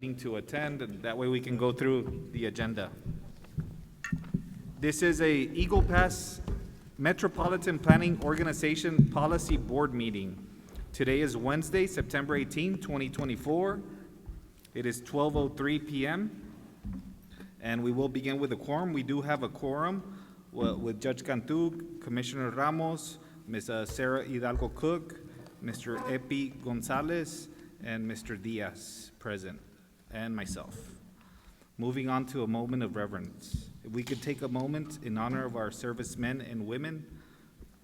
To attend, and that way we can go through the agenda. This is a Eagle Pass Metropolitan Planning Organization Policy Board meeting. Today is Wednesday, September 18, 2024. It is 12:03 p.m. and we will begin with a quorum. We do have a quorum with Judge Cantu, Commissioner Ramos, Ms. Sarah Hidalgo Cook, Mr. Epi Gonzalez, and Mr. Diaz present, and myself. Moving on to a moment of reverence. If we could take a moment in honor of our servicemen and women,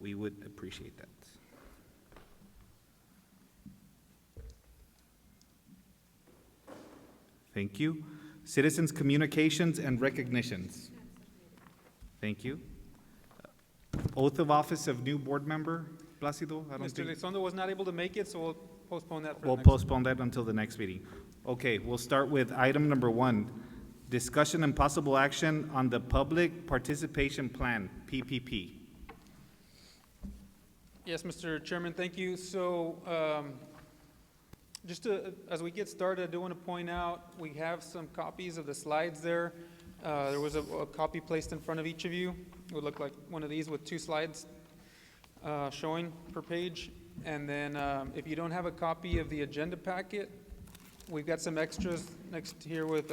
we would appreciate that. Thank you. Citizens' communications and recognitions. Thank you. Oath of office of new board member, Placido? Mr. Elizondo was not able to make it, so we'll postpone that for We'll the next. postpone that until the next meeting. Okay, we'll start with item number 1, discussion and possible action on the Public Participation Plan, PPP. Yes, Mr. Chairman, thank you. So, as we get started, I do want to point out, we have some copies of the slides there. There was a copy placed in front of each of you. It would look like one of these with 2 slides showing per page. And then if you don't have a copy of the agenda packet, we've got some extras next here with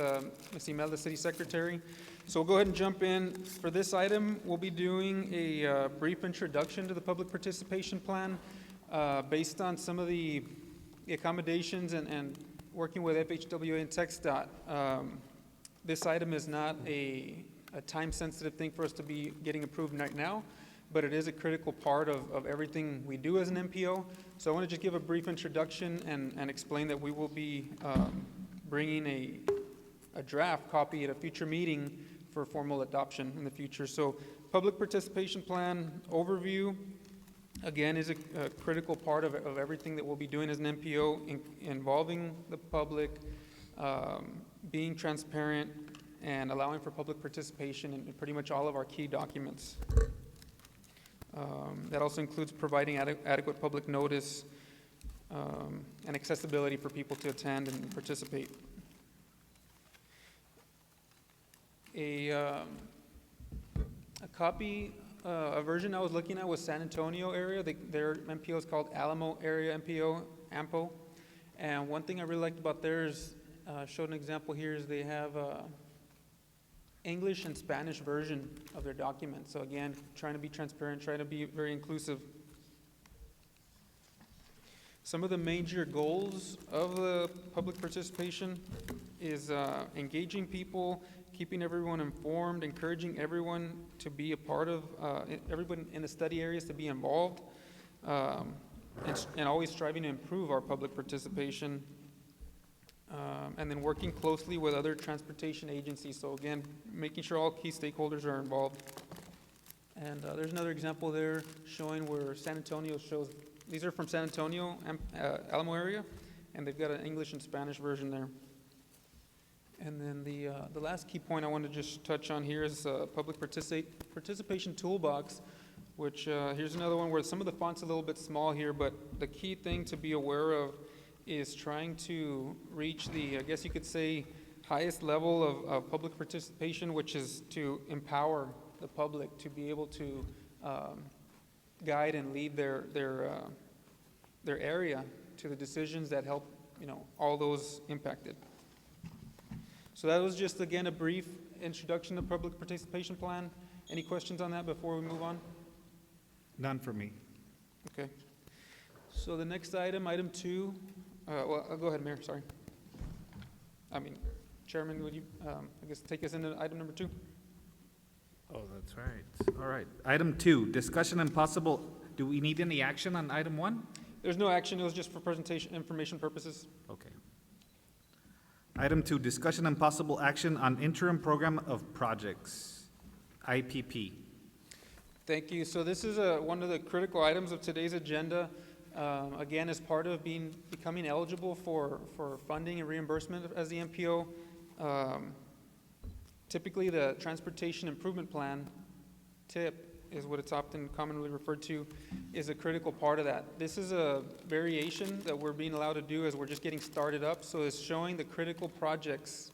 Ms. Imelda, City Secretary. So we'll go ahead and jump in. For this item, we'll be doing a brief introduction to the Public Participation Plan based on some of the accommodations and working with FHWA and TxDOT. This item is not a time-sensitive thing for us to be getting approved right now, but it is a critical part of everything we do as an MPO. So I want to just give a brief introduction and explain that we will be bringing a draft copy at a future meeting for formal adoption in the future. So Public Participation Plan overview, again, is a critical part of everything that we'll be doing as an MPO, involving the public, being transparent, and allowing for public participation in pretty much all of our key documents. That also includes providing adequate public notice and accessibility for people to attend and participate. A version I was looking at was San Antonio area. Their MPO is called Alamo Area MPO, AMPO. And one thing I really liked about theirs, showed an example here, is they have English and Spanish version of their document. So again, trying to be transparent, trying to be very inclusive. Some of the major goals of the public participation is engaging people, keeping everyone informed, encouraging everyone to be a part of, everyone in the study areas to be involved, and always striving to improve our public participation. And then working closely with other transportation agencies. So again, making sure all key stakeholders are involved. And there's another example there showing where San Antonio shows, these are from San Antonio, Alamo area, and they've got an English and Spanish version there. And then the last key point I want to just touch on here is public participation toolbox, which here's another one where some of the font's a little bit small here, but the key thing to be aware of is trying to reach the, I guess you could say, highest level of public participation, which is to empower the public to be able to guide and lead their area to the decisions that help, all those impacted. So that was just, again, a brief introduction to Public Participation Plan. Any questions on that before we move on? None for me. Okay. So the next item, item 2, well, I'll go ahead, Mayor, sorry. Chairman, would you, I guess, take us into item number 2? Oh, that's right. All right. Item 2, discussion and possible, do we need any action on item 1? There's no action, it was just for presentation, information purposes. Okay. Item 2, discussion and possible action on interim program of projects, IPP. Thank you. So this is one of the critical items of today's agenda. Again, as part of becoming eligible for funding and reimbursement as the MPO, typically the Transportation Improvement Plan, TIP, is what it's often commonly referred to, is a critical part of that. This is a variation that we're being allowed to do as we're just getting started up, so it's showing the critical projects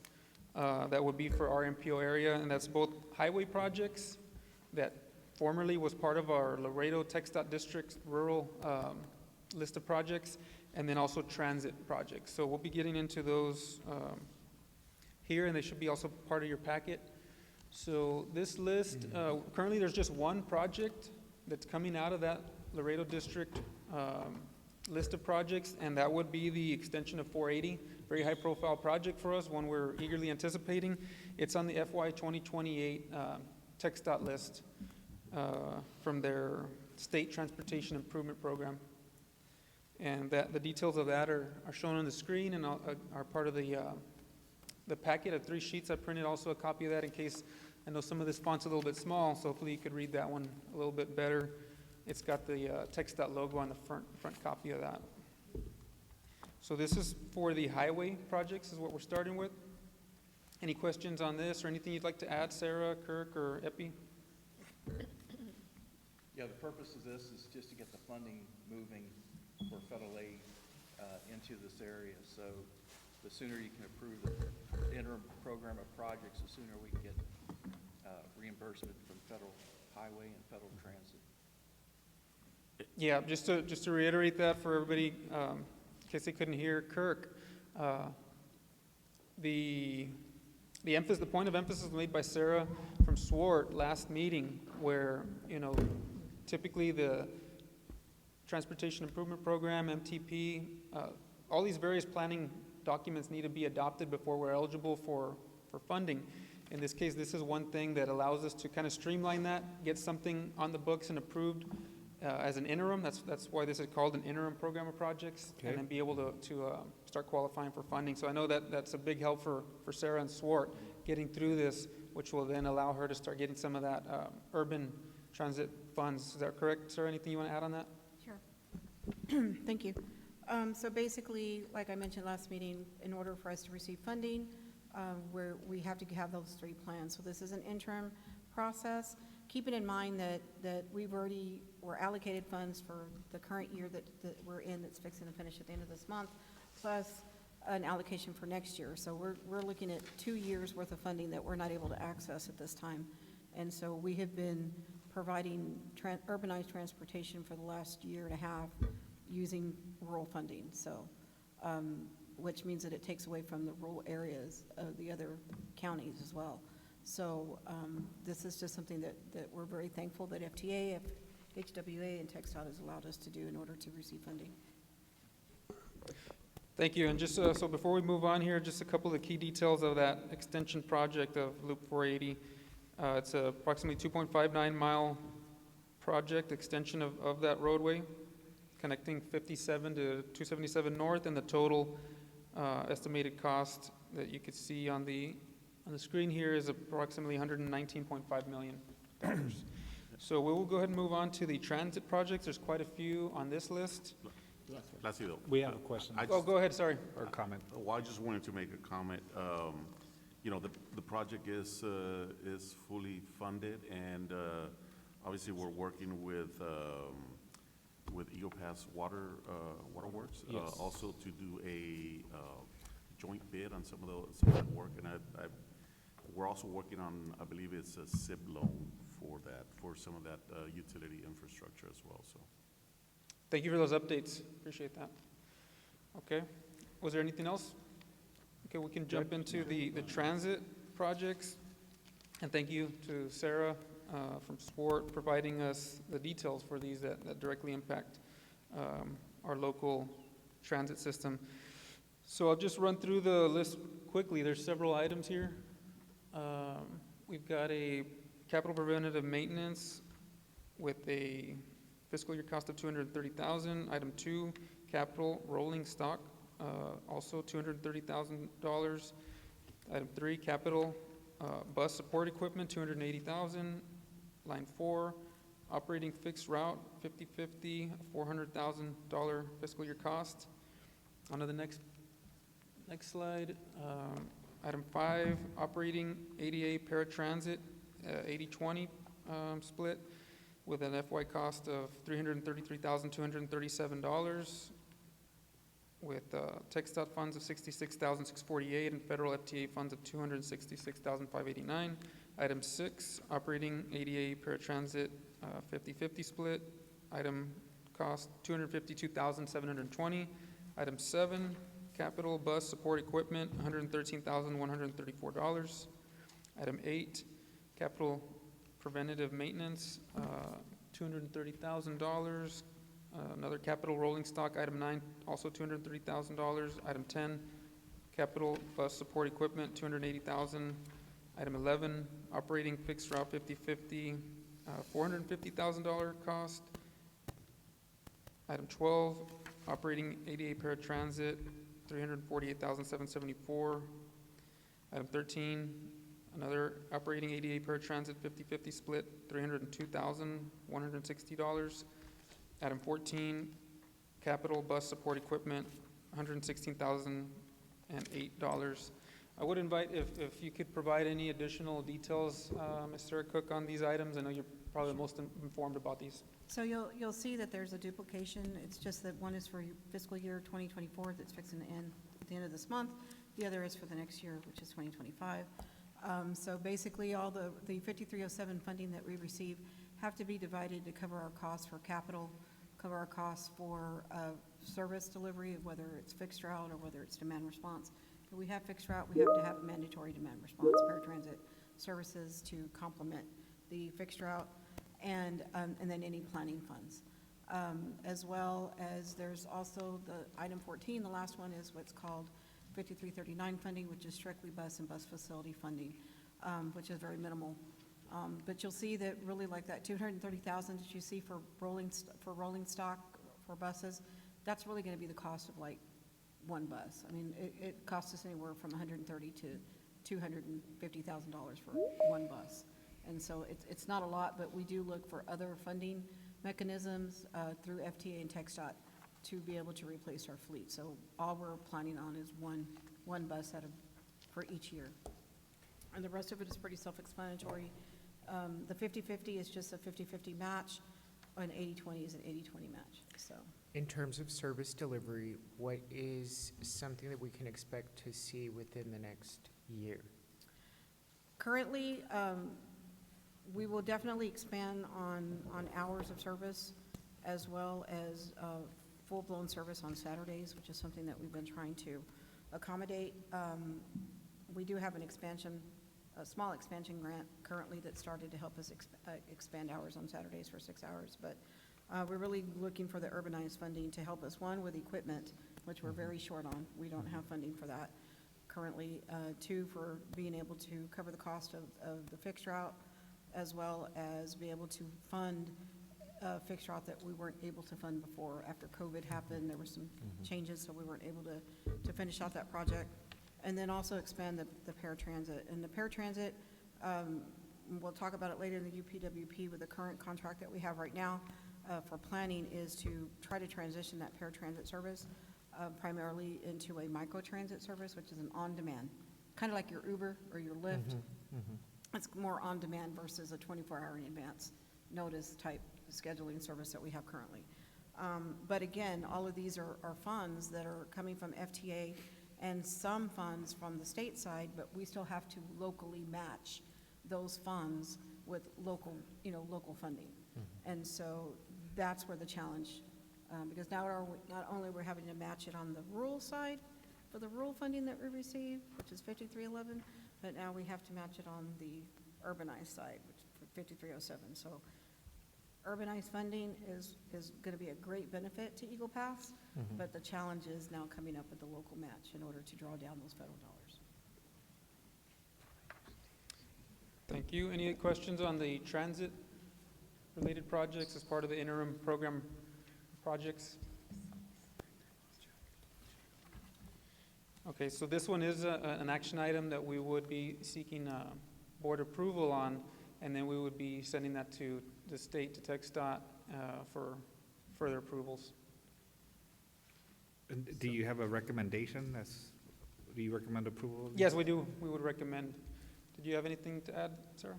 that would be for our MPO area, and that's both highway projects that formerly was part of our Laredo TxDOT District rural list of projects, and then also transit projects. So we'll be getting into those here, and they should be also part of your packet. So this list, currently there's just one project that's coming out of that Laredo District list of projects, and that would be the extension of 480. Very high-profile project for us, one we're eagerly anticipating. It's on the FY 2028 TxDOT list from their State Transportation Improvement Program. And the details of that are shown on the screen and are part of the packet of 3 sheets. I printed also a copy of that in case, I know some of this font's a little bit small, so hopefully you could read that one a little bit better. It's got the TxDOT logo on the front copy of that. So this is for the highway projects is what we're starting with. Any questions on this or anything you'd like to add, Sarah, Kirk, or Epi? Yeah, the purpose of this is just to get the funding moving for federal aid into this area. So the sooner you can approve the interim program of projects, the sooner we can get reimbursement from federal highway and federal transit. Yeah, just to reiterate that for everybody, in case they couldn't hear Kirk, the point of emphasis was made by Sarah from SWART last meeting, where typically the Transportation Improvement Program, MTP, all these various planning documents need to be adopted before we're eligible for funding. In this case, this is one thing that allows us to kind of streamline that, get something on the books and approved as an interim. That's why this is called an interim program of projects, Okay. and then be able to start qualifying for funding. So I know that's a big help for Sarah and SWART getting through this, which will then allow her to start getting some of that urban transit funds. Is that correct, Sarah? Anything you want to add on that? Sure. Thank you. So basically, like I mentioned last meeting, in order for us to receive funding, we have to have those 3 plans. So this is an interim process. Keeping in mind that we're allocated funds for the current year that we're in, that's fixing to finish at the end of this month, plus an allocation for next year. So we're looking at 2 years worth of funding that we're not able to access at this time. And so we have been providing urbanized transportation for the last year and a half using rural funding. So, which means that it takes away from the rural areas of the other counties as well. So this is just something that we're very thankful that FTA, HWA, and TxDOT has allowed us to do in order to receive funding. Thank you. And just so before we move on here, just a couple of key details of that extension project of Loop 480. It's a approximately 2.59 mile project extension of that roadway, connecting 57 to 277 North, and the total estimated cost that you could see on the screen here is approximately $119.5 million. So we will go ahead and move on to the transit projects. There's quite a few on this list. Placido. We have a question Oh, go ahead, sorry. or comment. Well, I just wanted to make a comment. The project is fully funded, and obviously we're working with Eagle Pass Waterworks, Yes. also to do a joint bid on some of that work, and we're also working on, I believe it's a SIB loan for some of that utility infrastructure as well. So. Thank you for those updates. Appreciate that. Okay. Was there anything else? Okay, we can jump into the transit projects. And thank you to Sarah from SPORT providing us the details for these that directly impact our local transit system. So I'll just run through the list quickly. There's several items here. We've got a capital preventative maintenance with a fiscal year cost of $230,000. Item 2, capital rolling stock, also $230,000. Item 3, capital bus support equipment, $280,000. Line 4, operating fixed route, 50/50, $400,000 fiscal year cost. On to the next slide. Item 5, operating ADA paratransit, 80/20 split. with an FY cost of $333,237, with TxDOT funds of $66,648 and federal FTA funds of $266,589. Item 6, operating ADA paratransit 50/50 split. Item cost $252,720. Item 7, capital bus support equipment, $113,134. Item 8, capital preventative maintenance, $230,000. Another capital rolling stock, item 9, also $230,000. Item 10, capital bus support equipment, $280,000. Item 11, operating fixed route 50/50, $450,000 cost. Item 12, operating ADA paratransit, $348,774. Item 13, another operating ADA paratransit 50/50 split, $302,160. Item 14, capital bus support equipment, $116,008. I would invite, if you could provide any additional details, Mr. Cook, on these items. I know you're probably the most informed about these. So you'll see that there's a duplication. It's just that one is for fiscal year 2024 that's fixing to end at the end of this month. The other is for the next year, which is 2025. So basically, all the 5307 funding that we receive have to be divided to cover our costs for capital, cover our costs for service delivery, whether it's fixed route or whether it's demand response. If we have fixed route, we have to have mandatory demand response paratransit services to complement the fixed route, and then any planning funds. As well as there's also the item 14, the last one is what's called 5339 funding, which is strictly bus and bus facility funding, which is very minimal. But you'll see that really like that 230,000 that you see for rolling stock for buses, that's really gonna be the cost of like one bus. I mean, it costs us anywhere from $130,000 to $250,000 for one bus. And so it's not a lot, but we do look for other funding mechanisms through FTA and TxDOT to be able to replace our fleet. So all we're planning on is one bus for each year. And the rest of it is pretty self-explanatory. The 50/50 is just a 50/50 match, and 80/20 is an 80/20 match, so. In terms of service delivery, what is something that we can expect to see within the next year? Currently, we will definitely expand on hours of service as well as full-blown service on Saturdays, which is something that we've been trying to accommodate. We do have a small expansion grant currently that started to help us expand hours on Saturdays for 6 hours, but we're really looking for the urbanized funding to help us, one, with equipment, which we're very short on. We don't have funding for that currently. Two, for being able to cover the cost of the fixed route, as well as be able to fund a fixed route that we weren't able to fund before. After COVID happened, there were some changes, so we weren't able to finish out that project. And then also expand the paratransit. And the paratransit, we'll talk about it later in the UPWP, with the current contract that we have right now for planning, is to try to transition that paratransit service primarily into a microtransit service, which is an on-demand, kind of like your Uber or your Lyft. It's more on-demand versus a 24-hour in advance notice type scheduling service that we have currently. But again, all of these are funds that are coming from FTA and some funds from the state side, but we still have to locally match those funds with local funding. And so that's where the challenge, because now not only we're having to match it on the rural side for the rural funding that we receive, which is 5311, but now we have to match it on the urbanized side, which for 5307. So urbanized funding is going to be a great benefit to Eagle Pass, but the challenge is now coming up with the local match in order to draw down those federal dollars. Thank you. Any questions on the transit-related projects as part of the interim program projects? Okay, so this one is an action item that we would be seeking board approval on, and then we would be sending that to the state, to TxDOT, for further approvals. And do you have a recommendation? Do you recommend approval? Yes, we do. We would recommend. Did you have anything to add, Sarah?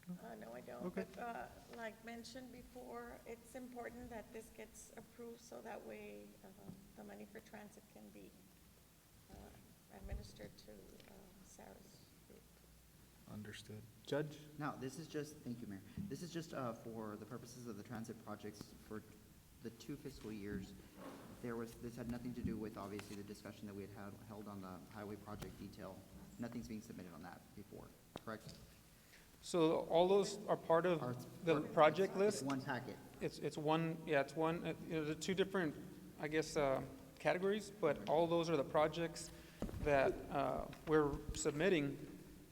No, I don't. Okay. But like mentioned before, it's important that this gets approved so that way the money for transit can be administered to Sarah's group. Understood. Judge? No, this is just, thank you, Mayor. This is just for the purposes of the transit projects for the 2 fiscal years. This had nothing to do with, obviously, the discussion that we had held on the highway project detail. Nothing's being submitted on that before, correct? So all those are part of Or the project It's list? one packet. It's one, yeah, it's one, the two different, I guess, categories, but all those are the projects that we're submitting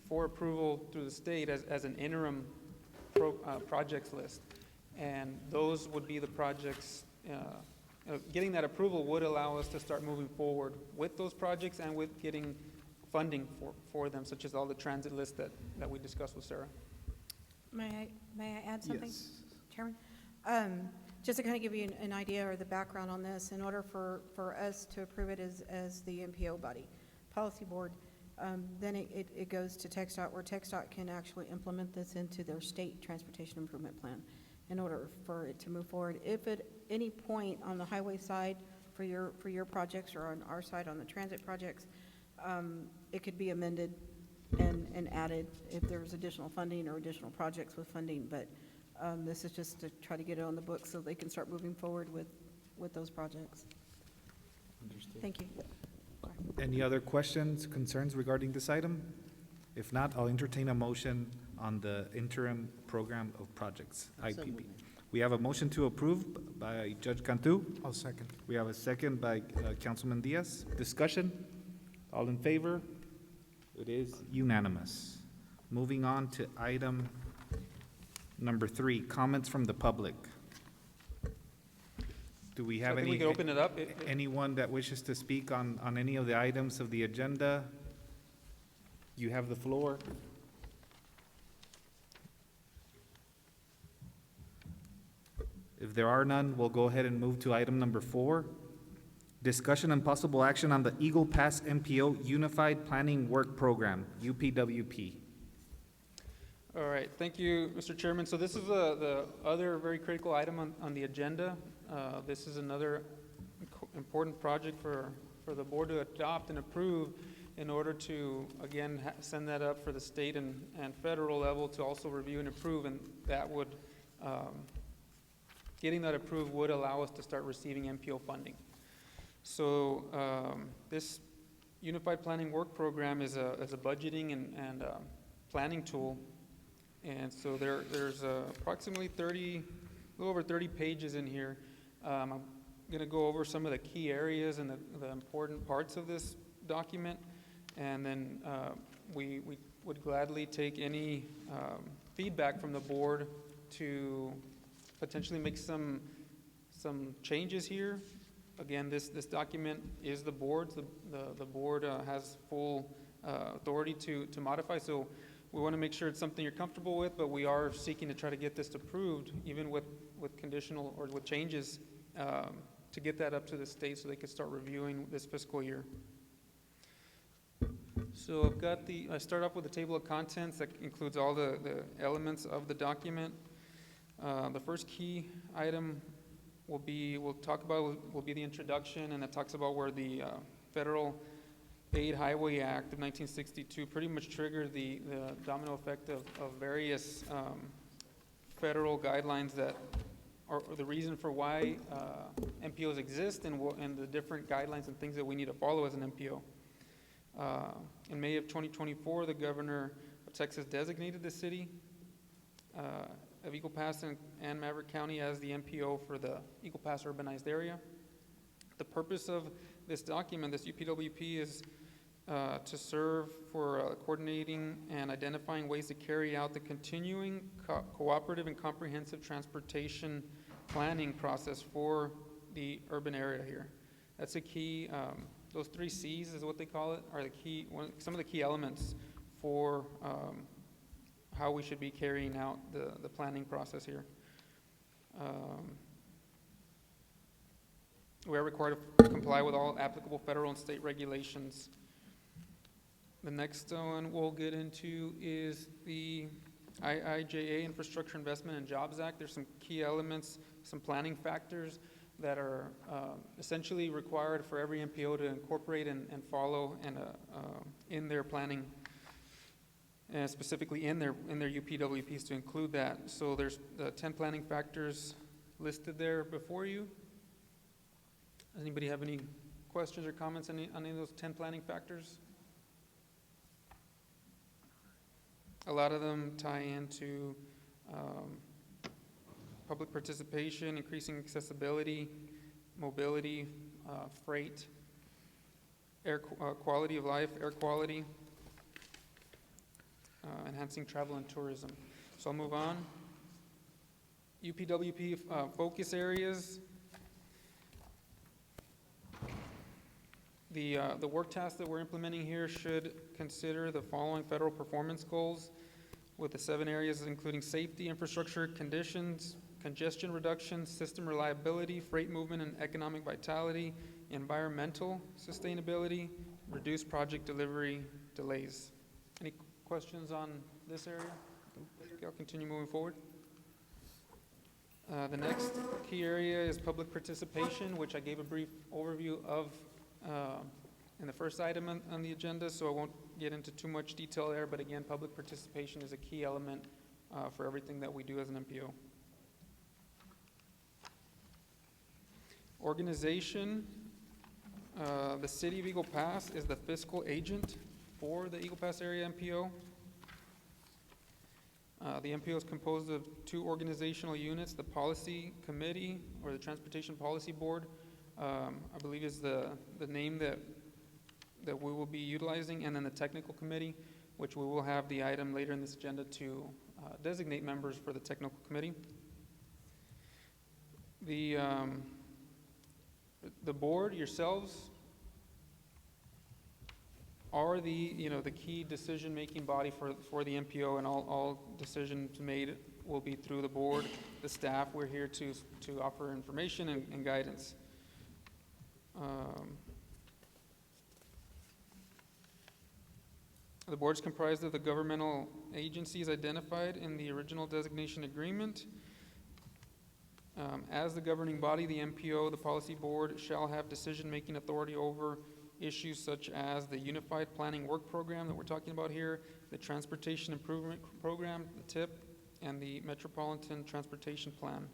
for approval through the state as an interim projects list. And those would be the projects, getting that approval would allow us to start moving forward with those projects and with getting funding for them, such as all the transit lists that we discussed with Sarah. May I add something, Yes. Chairman? Just to kind of give you an idea or the background on this, in order for us to approve it as the MPO body, policy board, then it goes to TxDOT, where TxDOT can actually implement this into their state transportation improvement plan in order for it to move forward. If at any point on the highway side for your projects or on our side on the transit projects, it could be amended and added if there's additional funding or additional projects with funding, but this is just to try to get it on the books so they can start moving forward with those projects. Understood. Thank you. Any other questions, concerns regarding this item? If not, I'll entertain a motion on the interim program of projects, So IPP. moved. We have a motion to approve by Judge Cantu. I'll second. We have a second by Councilman Diaz. Discussion? All in favor? It is unanimous. Moving on to item number 3, comments from the public. Do we So I have think we any, could open it up. anyone that wishes to speak on any of the items of the agenda? You have the floor. If there are none, we'll go ahead and move to item number 4. Discussion and possible action on the Eagle Pass MPO Unified Planning Work Program, UPWP. All right, thank you, Mr. Chairman. So this is the other very critical item on the agenda. This is another important project for the board to adopt and approve in order to, again, send that up for the state and federal level to also review and approve, and that would, getting that approved would allow us to start receiving MPO funding. So this Unified Planning Work Program is a budgeting and planning tool. And so there's approximately a little over 30 pages in here. I'm going to go over some of the key areas and the important parts of this document. And then we would gladly take any feedback from the board to potentially make some changes here. Again, this document is the board's. The board has full authority to modify, so we want to make sure it's something you're comfortable with, but we are seeking to try to get this approved, even with conditional or with changes, to get that up to the state so they can start reviewing this fiscal year. So I've got I start off with the table of contents that includes all the elements of the document. The first key item will be the introduction, and it talks about where the Federal Aid Highway Act of 1962 pretty much triggered the domino effect of various federal guidelines that are the reason for why MPOs exist and the different guidelines and things that we need to follow as an MPO. In May of 2024, the governor of Texas designated the city of Eagle Pass and Maverick County as the MPO for the Eagle Pass urbanized area. The purpose of this document, this UPWP, is to serve for coordinating and identifying ways to carry out the continuing cooperative and comprehensive transportation planning process for the urban area here. That's a key, those 3 C's is what they call it, are some of the key elements for how we should be carrying out the planning process here. We are required to comply with all applicable federal and state regulations. The next one we'll get into is the IIJA, Infrastructure Investment and Jobs Act. There's some key elements, some planning factors that are essentially required for every MPO to incorporate and follow and in their planning, and specifically in their UPWPs to include that. So there's the 10 planning factors listed there before you. Does anybody have any questions or comments on any of those 10 planning factors? A lot of them tie into public participation, increasing accessibility, mobility, freight, air quality of life, air quality, enhancing travel and tourism. So I'll move on. UPWP focus areas. The work task that we're implementing here should consider the following federal performance goals with the 7 areas including safety, infrastructure, conditions, congestion reduction, system reliability, freight movement and economic vitality, environmental sustainability, reduce project delivery delays. Any questions on this area? Okay, I'll continue moving forward. The next key area is public participation, which I gave a brief overview of in the first item on the agenda, so I won't get into too much detail there, but again, public participation is a key element for everything that we do as an MPO. Organization, the City of Eagle Pass is the fiscal agent for the Eagle Pass area MPO. The MPO is composed of 2 organizational units, the Policy Committee, or the Transportation Policy Board, I believe is the name that we will be utilizing, and then the Technical Committee, which we will have the item later in this agenda to designate members for the Technical Committee. The board, yourselves, are the key decision-making body for the MPO, and all decisions made will be through the board, the staff. We're here to offer information and guidance. The board is comprised of the governmental agencies identified in the original designation agreement. As the governing body, the MPO, the policy board, shall have decision-making authority over issues such as the Unified Planning Work Program that we're talking about here, the Transportation Improvement Program, the TIP, and the Metropolitan Transportation Plan.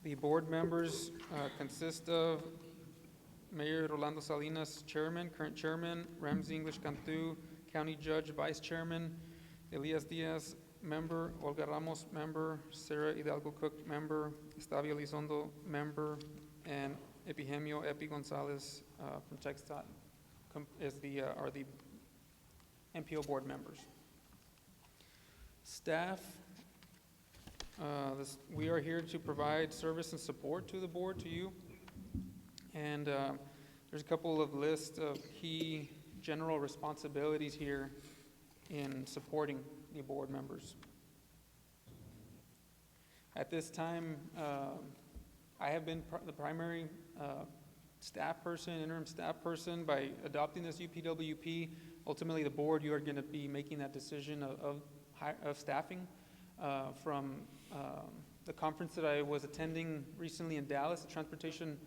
The board members consist of Mayor Rolando Salinas, Chairman, current Chairman, Ramsey English Cantu, County Judge, Vice Chairman, Elias Diaz, Member, Olga Ramos, Member, Sarah Hidalgo Cook, Member, Estavio Elizondo, Member, and Epihemio Epi Gonzalez from TxDOT are the MPO board members. Staff, we are here to provide service and support to the board, to you. And there's a couple of lists of key general responsibilities here in supporting the board members. At this time, I have been the primary staff person, interim staff person. By adopting this UPWP, ultimately the board, you are going to be making that decision of staffing. From the conference that I was attending recently in Dallas, the Transportation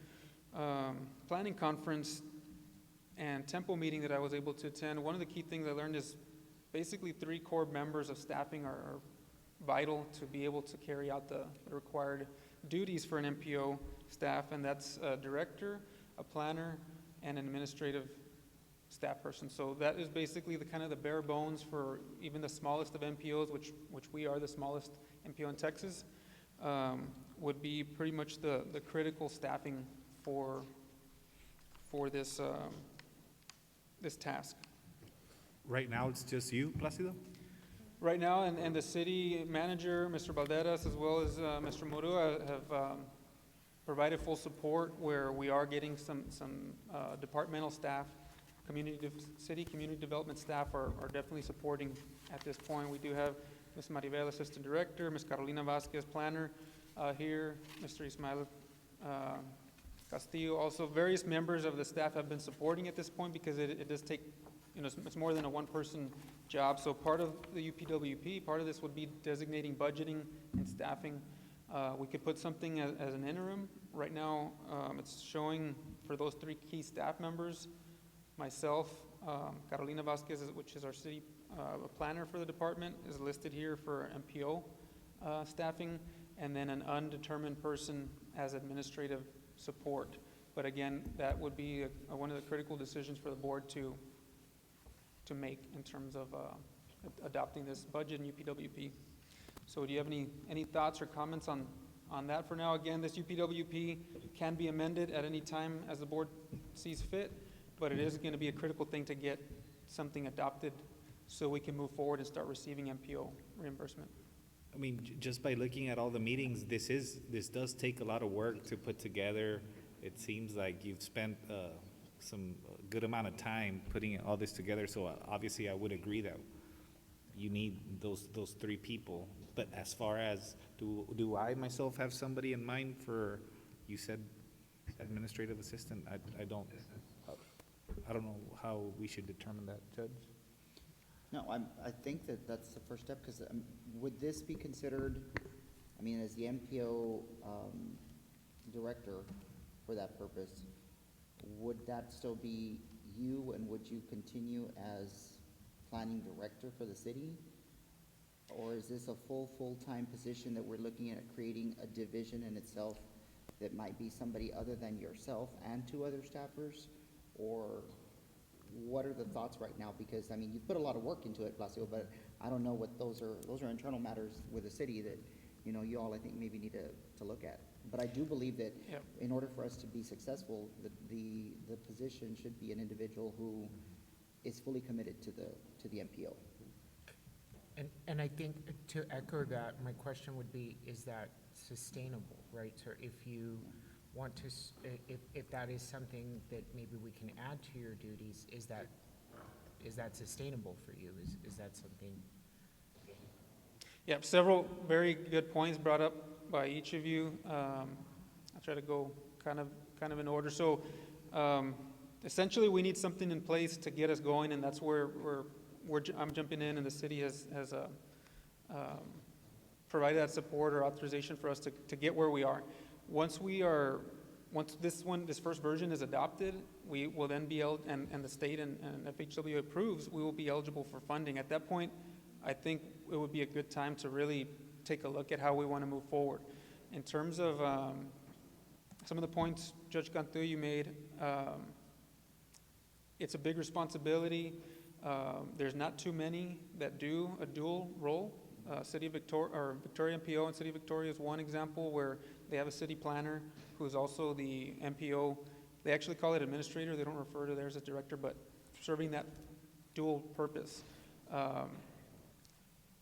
Planning Conference and Tempo meeting that I was able to attend, one of the key things I learned is basically 3 core members of staffing are vital to be able to carry out the required duties for an MPO staff, and that's a director, a planner, and an administrative staff person. So that is basically the kind of the bare bones for even the smallest of MPOs, which we are the smallest MPO in Texas, would be pretty much the critical staffing for this this task. Right now, it's just you, Placido? Right now, and the city manager, Mr. Balderas, as well as Mr. Murua, have provided full support where we are getting some departmental staff. City community development staff are definitely supporting at this point. We do have Ms. Maribel, Assistant Director, Ms. Carolina Vasquez, Planner here, Mr. Ismael Castillo. Also, various members of the staff have been supporting at this point because it does take you know, it's more than a one-person job. So part of the UPWP, part of this would be designating budgeting and staffing. We could put something as an interim. Right now, it's showing for those 3 key staff members, myself, Carolina Vasquez, which is our city planner for the department, is listed here for MPO staffing, and then an undetermined person as administrative support. But again, that would be one of the critical decisions for the board to make in terms of adopting this budget in UPWP. So do you have any thoughts or comments on that for now? Again, this UPWP can be amended at any time as the board sees fit, but it is going to be a critical thing to get something adopted so we can move forward and start receiving MPO reimbursement. I mean, just by looking at all the meetings, this does take a lot of work to put together. It seems like you've spent some good amount of time putting all this together, so obviously I would agree that you need those 3 people. But as far as, do I myself have somebody in mind for, you said administrative assistant? I don't know how we should determine that, Judge. No, I think that that's the first step, because would this be considered, I mean, as the MPO director for that purpose, would that still be you, and would you continue as planning director for the city? Or is this a full-time position that we're looking at creating a division in itself that might be somebody other than yourself and 2 other staffers? Or what are the thoughts right now? Because, I mean, you put a lot of work into it, Blasio, but I don't know what those are internal matters with the city that, you know, you all, I think, maybe need to look at. But I do believe that Yep. in order for us to be successful, the position should be an individual who is fully committed to the MPO. And I think to echo that, my question would be, is that sustainable, right? So if you want to, if that is something that maybe we can add to your duties, is that sustainable for you? Is that something? Yeah, several very good points brought up by each of you. I'll try to go kind of in order. So essentially, we need something in place to get us going, and that's where I'm jumping in, and the city has provided that support or authorization for us to get where we are. Once this first version is adopted, we will then be and the state and FHW approves, we will be eligible for funding. At that point, I think it would be a good time to really take a look at how we want to move forward. In terms of some of the points, Judge Cantu, you made, it's a big responsibility. There's not too many that do a dual role. City of Victoria, or Victoria MPO and City of Victoria is one example where they have a city planner who is also the MPO. They actually call it administrator. They don't refer to theirs as director, but serving that dual purpose.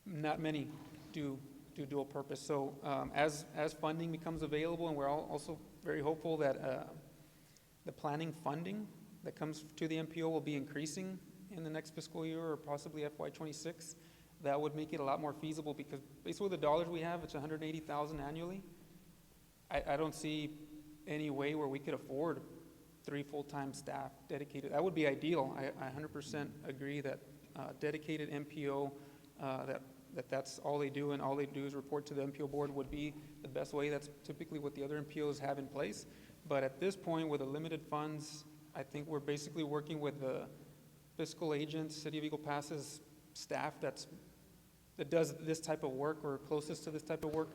Not many do dual purpose. So as funding becomes available, and we're also very hopeful that the planning funding that comes to the MPO will be increasing in the next fiscal year or possibly FY26. That would make it a lot more feasible, because basically the dollars we have, it's $180,000 annually. I don't see any way where we could afford 3 full-time staff dedicated. That would be ideal. I 100% agree that dedicated MPO, that's all they do, and all they do is report to the MPO board would be the best way. That's typically what the other MPOs have in place. But at this point, with the limited funds, I think we're basically working with the fiscal agents, City of Eagle Pass's staff that does this type of work or closest to this type of work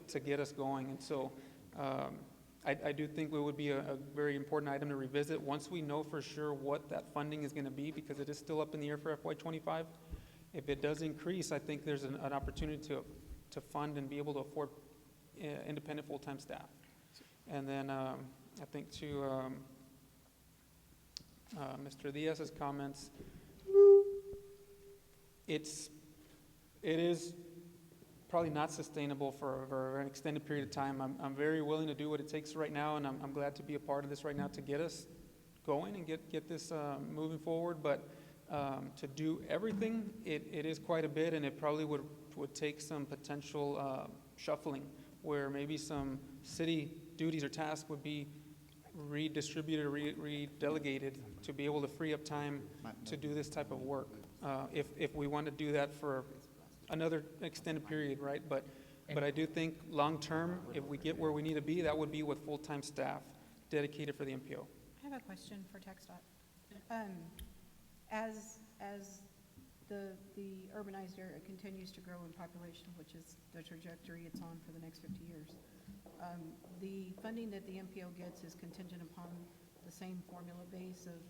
to get us going. And so I do think it would be a very important item to revisit once we know for sure what that funding is going to be, because it is still up in the air for FY25. If it does increase, I think there's an opportunity to fund and be able to afford independent full-time staff. And then I think to Mr. Diaz's comments, it is probably not sustainable for an extended period of time. I'm very willing to do what it takes right now, and I'm glad to be a part of this right now to get us going and get this moving forward. But to do everything, it is quite a bit, and it probably would take some potential shuffling, where maybe some city duties or tasks would be redistributed, re-delegated to be able to free up time to do this type of work. If we want to do that for another extended period, right? But I do think long-term, if we get where we need to be, that would be with full-time staff dedicated for the MPO. I have a question for TxDOT. As the urbanized area continues to grow in population, which is the trajectory it's on for the next 50 years, the funding that the MPO gets is contingent upon the same formula base of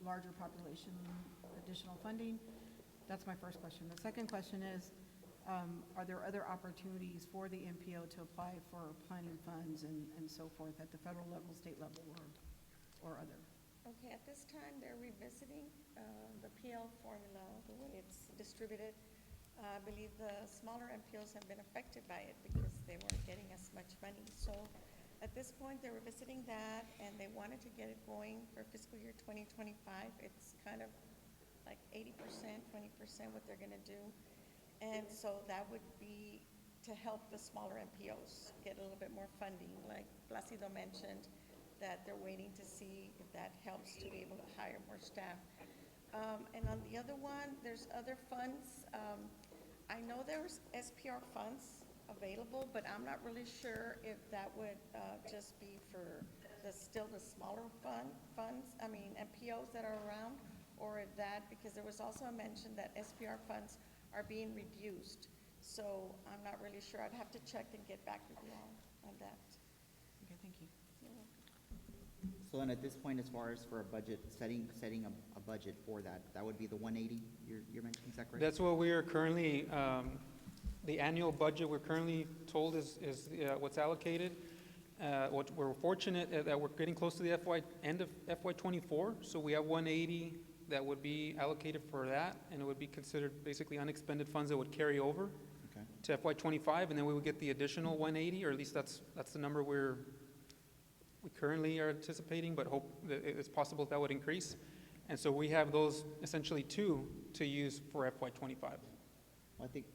larger population, additional funding? That's my first question. The second question is, are there other opportunities for the MPO to apply for planning funds and so forth at the federal level, state level, or other? Okay, at this time, they're revisiting the PL formula, the way it's distributed. I believe the smaller MPOs have been affected by it because they weren't getting as much money. So at this point, they're revisiting that, and they wanted to get it going for fiscal year 2025. It's kind of like 80%, 20% what they're gonna do. And so that would be to help the smaller MPOs get a little bit more funding, like Placido mentioned, that they're waiting to see if that helps to be able to hire more staff. And on the other one, there's other funds. I know there's SPR funds available, but I'm not really sure if that would just be for still the smaller MPOs that are around, or if that, because there was also a mention that SPR funds are being reduced. So I'm not really sure. I'd have to check and get back with you on that. Okay, thank you. So then at this point, as far as for a budget, setting a budget for that, that would be the 180 you're mentioning, is that correct? That's what we are currently, the annual budget we're currently told is what's allocated. What we're fortunate that we're getting close to the end of FY '24, so we have 180 that would be allocated for that, and it would be considered basically unexpended funds that would carry over to FY '25, and then we would get the additional 180, or at least that's the number we currently are anticipating, but hope that it's possible that would increase. And so we have those essentially two to use for FY '25. Well, I think,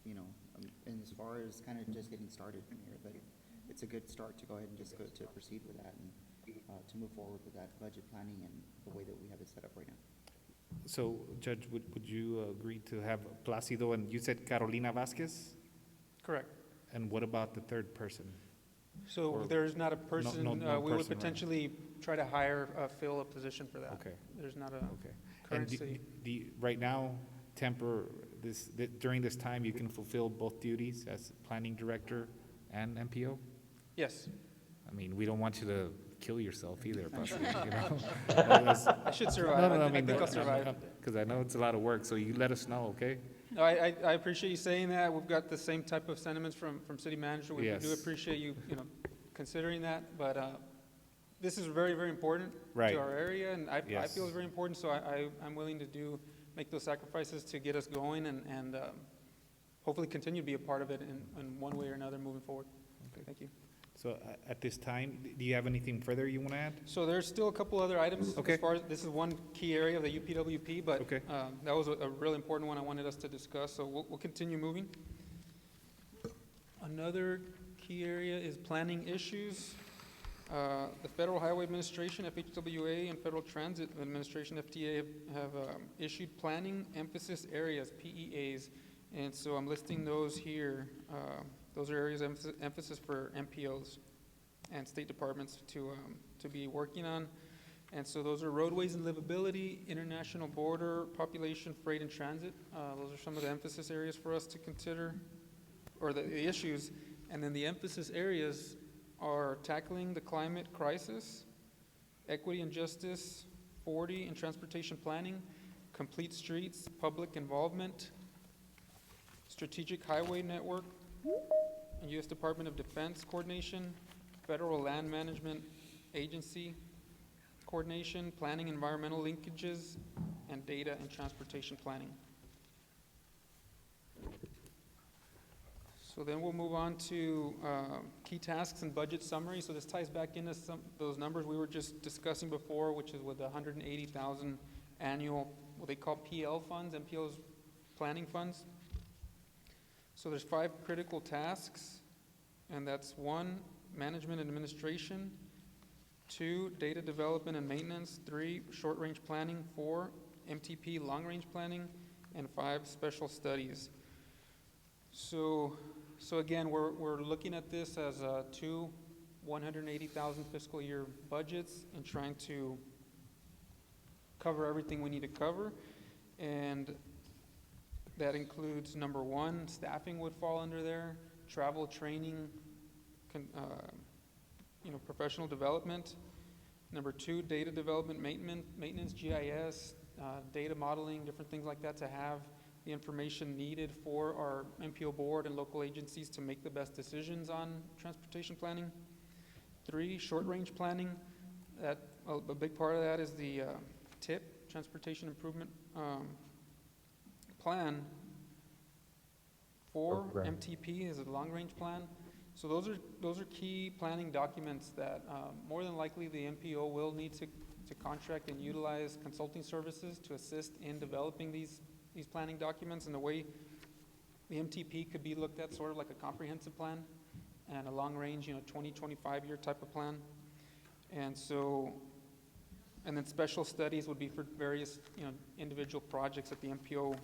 and as far as kind of just getting started from here, that it's a good start to go ahead and just go to proceed with that and to move forward with that budget planning and the way that we have it set up right now. So, Judge, would you agree to have Placido, and you said Carolina Vasquez? Correct. And what about the third person? So Or there's not a person, no we would person, right? potentially try to hire, fill a position for that. Okay. There's not a Okay. And currency. right now, during this time, you can fulfill both duties as planning director and MPO? Yes, I mean, we don't want you to kill yourself either, Placido, I should survive. I think I'll survive. Because I know it's a lot of work, so you let us know, okay? No, I appreciate you saying that. We've got the same type of sentiments from city manager. We do Yes. appreciate you, considering that, but this is very, very important Right. to our area, and I Yes. feel it's very important, so I'm willing to make those sacrifices to get us going and hopefully continue to be a part of it in one way or another moving forward. Okay. Thank you. So at this time, do you have anything further you want to add? So there's still a couple other items. Okay. As far as, this is one key area of the UPWP, but Okay. that was a really important one I wanted us to discuss, so we'll continue moving. Another key area is planning issues. The Federal Highway Administration, FHWA, and Federal Transit Administration, FTA, have issued planning emphasis areas, PEAs, and so I'm listing those here. Those are areas of emphasis for MPOs and state departments to be working on. And so those are roadways and livability, international border, population, freight, and transit. Those are some of the emphasis areas for us to consider, or the issues. And then the emphasis areas are tackling the climate crisis, equity and justice, 40 and transportation planning, complete streets, public involvement, strategic highway network, and U.S. Department of Defense coordination, Federal Land Management Agency coordination, planning environmental linkages, and data and transportation planning. So then we'll move on to key tasks and budget summary. So this ties back into some those numbers we were just discussing before, which is with the 180,000 annual, what they call PL funds, MPO's planning funds. So there's 5 critical tasks, and that's 1, management and administration, 2, data development and maintenance. 3, short-range planning. 4, MTP, long-range planning. And 5, special studies. So again, we're looking at this as two 180,000 fiscal year budgets and trying to cover everything we need to cover. And that includes, number 1, staffing would fall under there, travel, training, professional development. Number 2, data development, maintenance, GIS, data modeling, different things like that to have the information needed for our MPO board and local agencies to make the best decisions on transportation planning. 3, short-range planning. That a big part of that is the TIP, Transportation Improvement Plan. 4, MTP is a long-range plan. So those are key planning documents that more than likely the MPO will need to contract and utilize consulting services to assist in developing these planning documents. And the way the MTP could be looked at sort of like a comprehensive plan and a long-range, 20, 25-year type of plan. And then special studies would be for various, individual projects that the MPO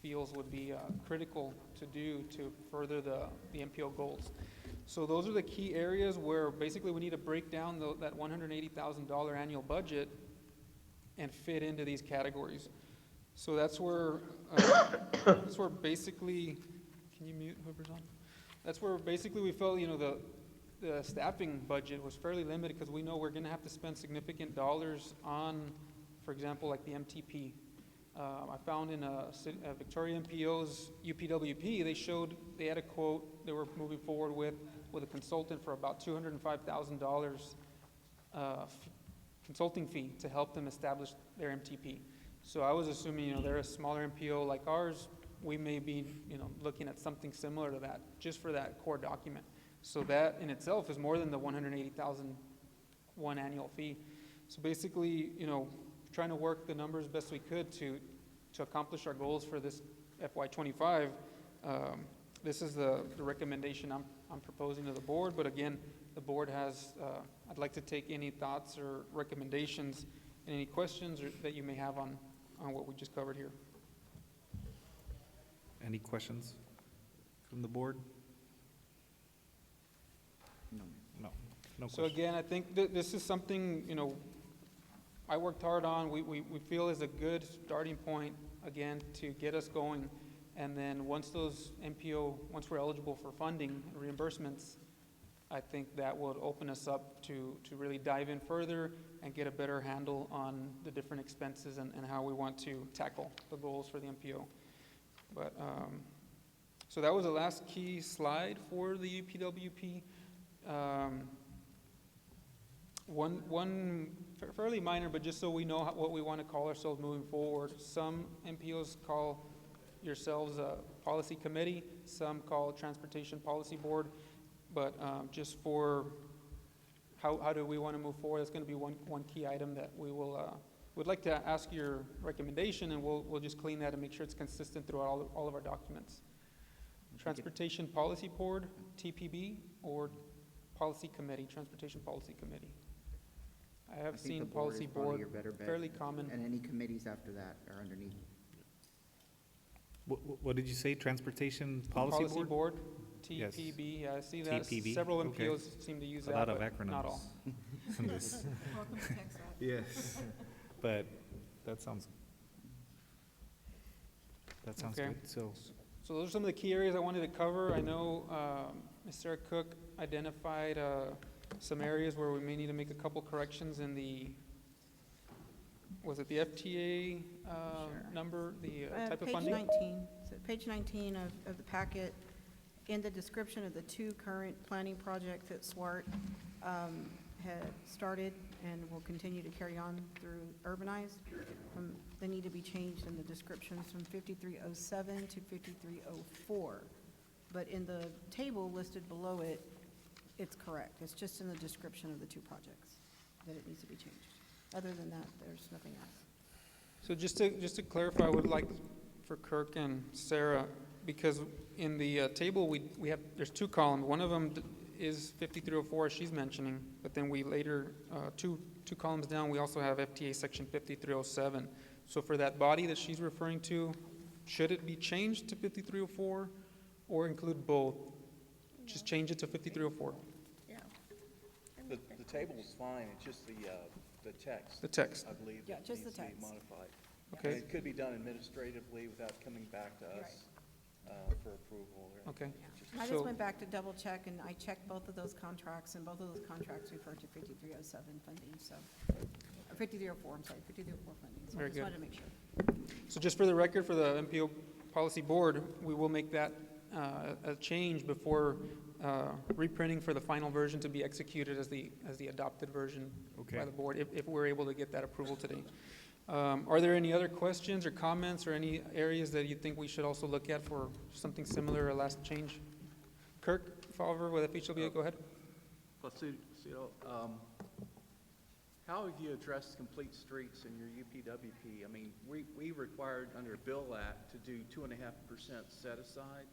feels would be critical to do to further the MPO goals. So those are the key areas where basically we need to break down that $180,000 annual budget and fit into these categories. So that's where basically, can you mute whoever's on? That's where basically we felt, the staffing budget was fairly limited because we know we're going to have to spend significant dollars on, for example, like the MTP. I found in a Victoria MPO's UPWP, they had a quote they were moving forward with a consultant for about $205,000 consulting fee to help them establish their MTP. So I was assuming, they're a smaller MPO like ours, we may be, looking at something similar to that, just for that core document. So that in itself is more than the $180,000 one annual fee. So basically, trying to work the numbers best we could to accomplish our goals for this FY25. This is the recommendation I'm proposing to the board, but again, the board has, I'd like to take any thoughts or recommendations and any questions that you may have on what we just covered here. Any questions from the board? No. No So questions. again, I think this is something, I worked hard on, we feel is a good starting point, again, to get us going. And then once we're eligible for funding and reimbursements, I think that would open us up to really dive in further and get a better handle on the different expenses and how we want to tackle the goals for the MPO. But, so that was the last key slide for the UPWP. One fairly minor, but just so we know what we want to call ourselves moving forward. Some MPOs call yourselves a policy committee, some call Transportation Policy Board, but just for how do we want to move forward, that's going to be one key item that we would like to ask your recommendation, and we'll just clean that and make sure it's consistent throughout all of our documents. Transportation Policy Board, TPB, or Policy Committee, Transportation Policy Committee. I have seen Policy Board, fairly common. And any committees after that are underneath. What did you say, Transportation Policy Board? Yes. TPB, yeah, I see that. TPB, Several okay. MPOs seem to use A that, lot of but acronyms. not all. in this. Welcome to TechSouth. Yes, but that sounds Okay. good, so. So those are some of the key areas I wanted to cover. I know Ms. Sarah Cook identified some areas where we may need to make a couple corrections in was it the FTA number, the type of Page funding? 19, so page 19 of the packet, in the description of the two current planning projects that SWART had started and will continue to carry on through Urbanized, they need to be changed in the descriptions from 5307 to 5304. But in the table listed below it, it's correct. It's just in the description of the two projects that it needs to be changed. Other than that, there's nothing else. So just to clarify, I would like for Kirk and Sarah, because in the table we have, there's two columns. One of them is 5304, as she's mentioning, but then we later, two columns down, we also have FTA Section 5307. So for that body that she's referring to, should it be changed to 5304 or include both? Just change it to 5304, Yeah. The table is fine, it's just the text. the text. I believe Yeah, that just needs the to be text. modified. Okay. And it could be done administratively without coming back to us for approval or Okay. anything. It's just- And I So- just went back to double check, and I checked both of those contracts, and both of those contracts refer to 5307 funding, so, or 5304, I'm sorry, 5304 funding, so I Very just good. wanted to make sure. So just for the record, for the MPO Policy Board, we will make that a change before reprinting for the final version to be executed as the adopted version by Okay. the board, if we're able to get that approval today. Are there any other questions or comments or any areas that you think we should also look at for something similar or last change? Kirk Fowler with FHWA, go ahead. Placido, how have you addressed complete streets in your UPWP? I mean, we required under Bill Act to do 2.5% set aside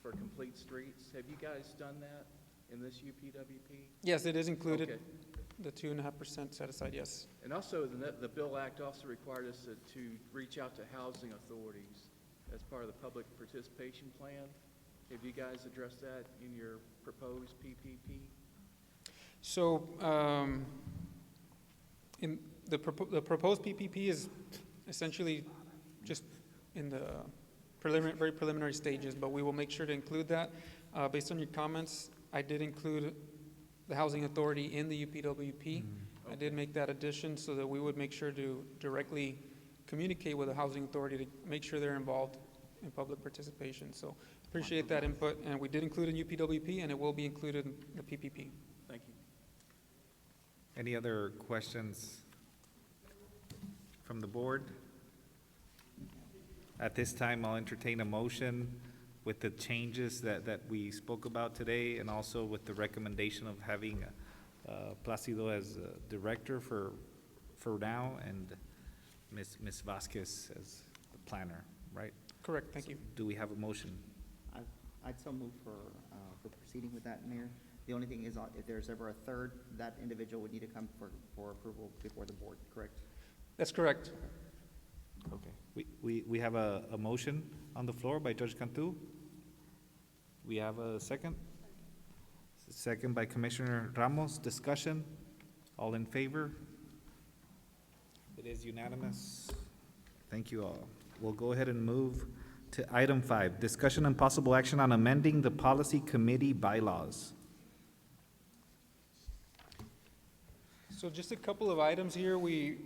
for complete streets. Have you guys done that in this UPWP? Yes, it is included, Okay. the 2.5% set aside, yes. And also, the Bill Act also required us to reach out to housing authorities as part of the public participation plan. Have you guys addressed that in your proposed PPP? So, in the proposed PPP is essentially just in the very preliminary stages, but we will make sure to include that. Based on your comments, I did include the housing authority in the UPWP. I did make that addition so that we would make sure to directly communicate with the housing authority to make sure they're involved in public participation. So appreciate that input, and we did include in UPWP, and it will be included in the PPP. Thank you. Any other questions from the board? At this time, I'll entertain a motion with the changes that we spoke about today, and also with the recommendation of having Placido as director for now, and Ms. Vasquez as the planner, right? Correct, thank you. Do we have a motion? I'd so move for proceeding with that, Mayor. The only thing is, if there's ever a third, that individual would need to come for approval before the board, correct? That's correct. Okay. We have a motion on the floor by Judge Cantu. We have a second? Second by Commissioner Ramos. Discussion? All in favor? It is unanimous. Thank you all. We'll go ahead and move to item 5, discussion and possible action on amending the policy committee bylaws. So just a couple of items here. We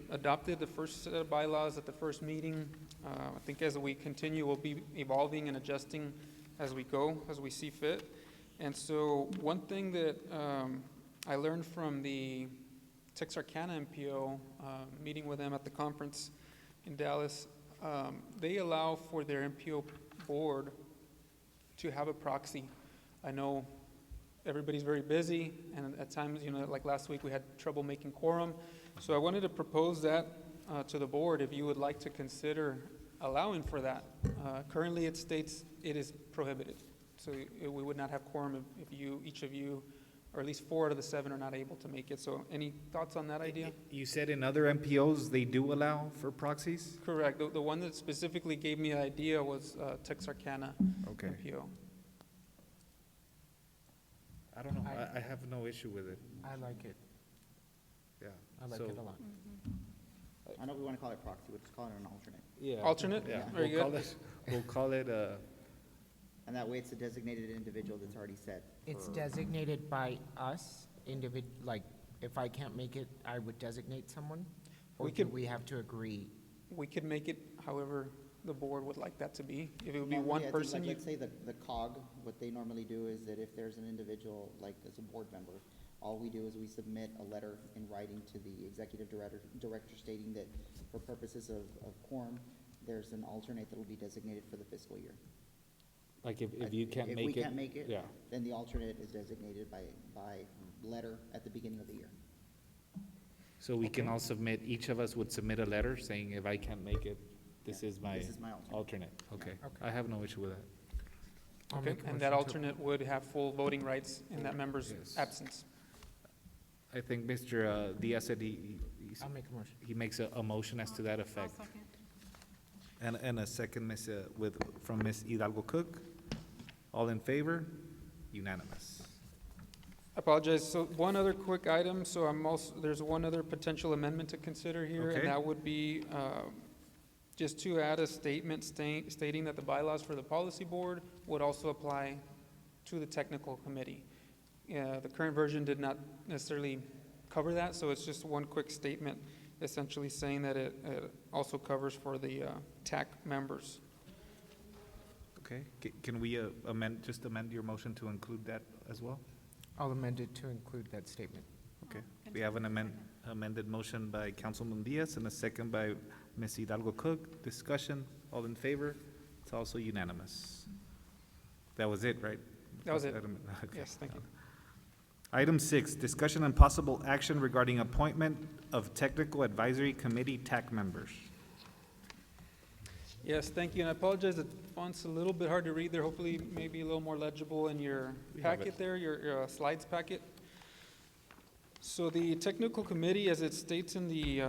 adopted the first set of bylaws at the first meeting. I think as we continue, we'll be evolving and adjusting as we go, as we see fit. And so one thing that I learned from the Texarkana MPO, meeting with them at the conference in Dallas, they allow for their MPO board to have a proxy. I know everybody's very busy, and at times, like last week, we had trouble making quorum. So I wanted to propose that to the board, if you would like to consider allowing for that. Currently, it states it is prohibited. So we would not have quorum if each of you, or at least 4 out of the 7 are not able to make it. So any thoughts on that idea? You said in other MPOs, they do allow for proxies? Correct. The one that specifically gave me an idea was Texarkana Okay. MPO. I don't know. I have no issue with it. I like it. Yeah. I like So- it a lot. I know we want to call it proxy, we'll just call it an alternate. Yeah. Alternate? Yeah. Very We'll good. We'll call it, And that way it's a designated individual that's already set. It's for- designated by us, like, if I can't make it, I would designate someone? Or We do could- we have to agree? We could make it however the board would like that to be. If it would be Normally, one I think, person, like, you, let's say the COG, what they normally do is that if there's an individual, like as a board member, all we do is we submit a letter in writing to the executive director stating that for purposes of quorum, there's an alternate that will be designated for the fiscal year. like if you can't If make it. we can't make it, Yeah. then the alternate is designated by letter at the beginning of the year. So we can all submit, each of us would submit a letter saying, if I can't make it, this Yeah, is my this is my alternate. alternate. Okay. Okay. I have no issue with that. I'll Okay, make a and that motion to- alternate would have full voting rights in that member's Yes. absence. I think Mr. Diaz said I'll make a motion. he makes a motion as to that effect. I'll second. And a second, from Ms. Hidalgo Cook. All in favor? Unanimous. Apologize, so one other quick item, so there's one other potential amendment to consider here, Okay. and that would be, just to add a statement stating that the bylaws for the policy board would also apply to the technical committee. The current version did not necessarily cover that, so it's just one quick statement essentially saying that it also covers for the TAC members. Okay, can we amend your motion to include that as well? I'll amend it to include that statement. Okay, we have an amended motion by Councilman Diaz and a second by Ms. Hidalgo Cook. Discussion, all in favor? It's also unanimous. That was it, right? That was it. Okay. Yes, thank you. Item 6, discussion and possible action regarding appointment of Technical Advisory Committee TAC members. Yes, thank you, and I apologize, the font's a little bit hard to read there, hopefully maybe a little more legible in your We have packet it. there, your slides packet. So the technical committee, as it states in the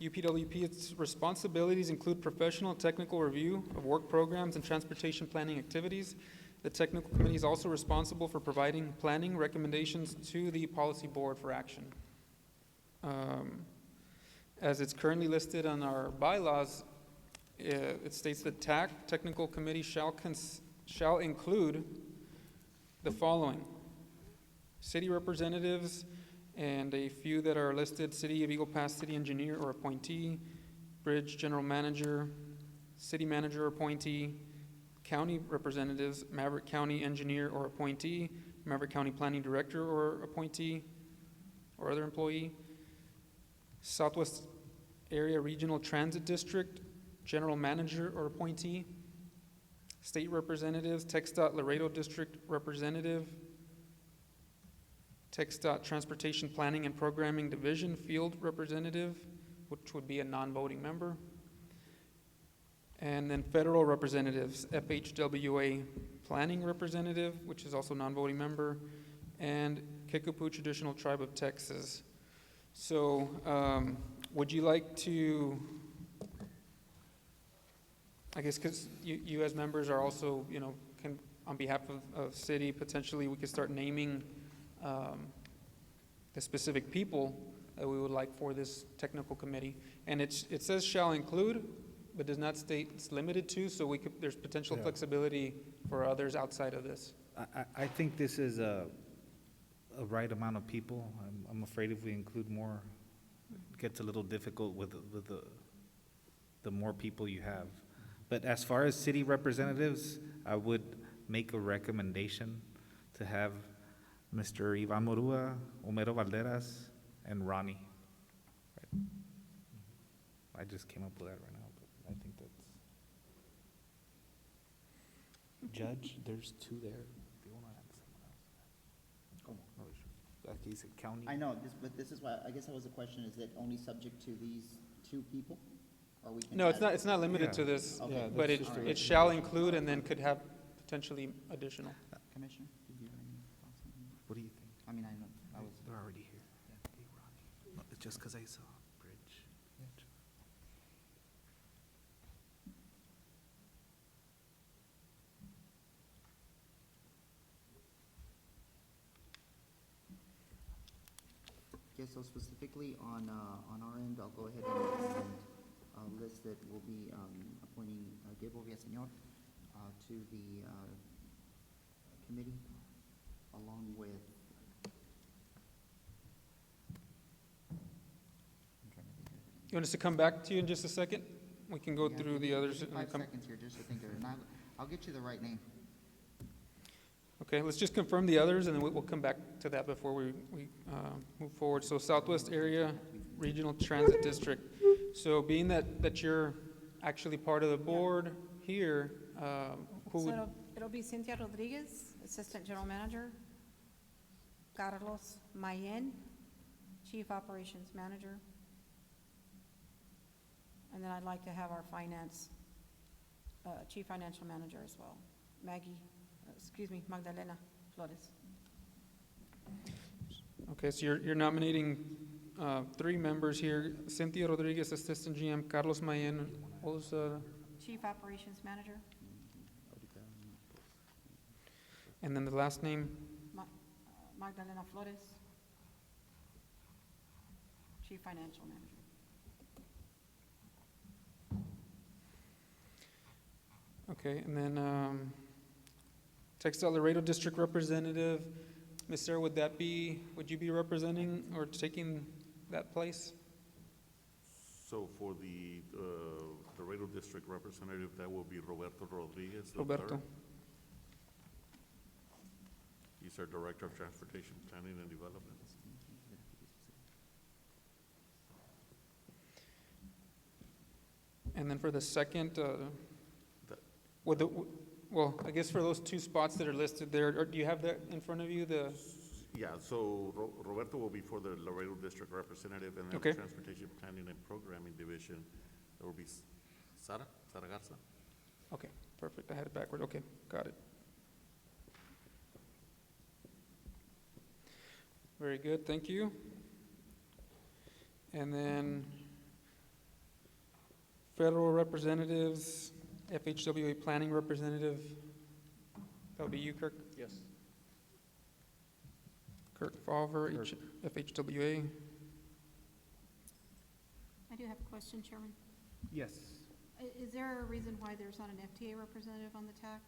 UPWP, its responsibilities include professional and technical review of work programs and transportation planning activities. The technical committee is also responsible for providing planning recommendations to the policy board for action. As it's currently listed on our bylaws, it states that TAC, Technical Committee, shall include the following: city representatives, and a few that are listed: City of Eagle Pass City Engineer or appointee, Bridge General Manager, City Manager appointee, county representatives, Maverick County Engineer or appointee, Maverick County Planning Director or appointee, or other employee, Southwest Area Regional Transit District, General Manager or appointee, state representatives, TxDOT Laredo District Representative, TxDOT Transportation Planning and Programming Division Field Representative, which would be a non-voting member, and then federal representatives, FHWA Planning Representative, which is also non-voting member, and Kickapoo Traditional Tribe of Texas. So, would you like to, I guess, because you as members are also, can, on behalf of city, potentially we could start naming the specific people that we would like for this technical committee. And it says shall include, but does not state it's limited to, so there's potential flexibility for others outside of this. I think this is a right amount of people. I'm afraid if we include more, it gets a little difficult with the more people you have. But as far as city representatives, I would make a recommendation to have Mr. Ivan Morua, Homero Valderas, and Ronnie. I just came up with that right now, but I think that's. Judge, there's two there. Do you want to add someone else? Oh. No issue. Like he said, county. I know, but this is why, I guess that was the question, is it only subject to these two people? Or we can No, add- it's not limited to Yeah. this, Okay. but it shall include and then could have potentially additional. Commissioner, did you have any thoughts on that? What do you think? I mean, I know, I was, They're already here. Hey, Ronnie. No, it's just because I saw Bridge. okay, so specifically on our end, I'll go ahead and list that we'll be appointing Gabriel Villaseñor to the committee, along with, I'm trying to think here. You want us to come back to you in just a second? We can go Yeah, through give the me others. and 5 come- seconds here, just to think of it, and I'll get you the right name. Okay, let's just confirm the others, and then we'll come back to that before we move forward. So Southwest Area Regional Transit District. So being that you're actually part of the board here, who So would, it'll be Cynthia Rodriguez, Assistant General Manager, Carlos Mayen, Chief Operations Manager, and then I'd like to have our Chief Financial Manager as well, Maggie Magdalena Flores. Okay, so you're nominating 3 members here: Cynthia Rodriguez, Assistant GM; Carlos Mayen, what was, Chief Operations Manager, and then the last name? Magdalena Flores, Chief Financial Manager. Okay, and then Textile Laredo District Representative, Ms. Sarah, would you be representing or taking that place? So for the Laredo District Representative, that will be Roberto Rodriguez the Roberto. third. He's our Director of Transportation Planning and Development. And then for the second, That- well, I guess for those 2 spots that are listed there, or do you have that in front of you, Yeah, so Roberto will be for the Laredo District Representative, and then Okay. the Transportation Planning and Programming Division, there will be Sara Garza. okay, perfect, I had it backward, okay, got it. Very good, thank you. And then federal representatives, FHWA planning representative, that would be you, Kirk? Yes. Kirk Falver, FHWA. I do have a question, Chairman. Yes. Is there a reason why there's not an FTA representative on the TAC,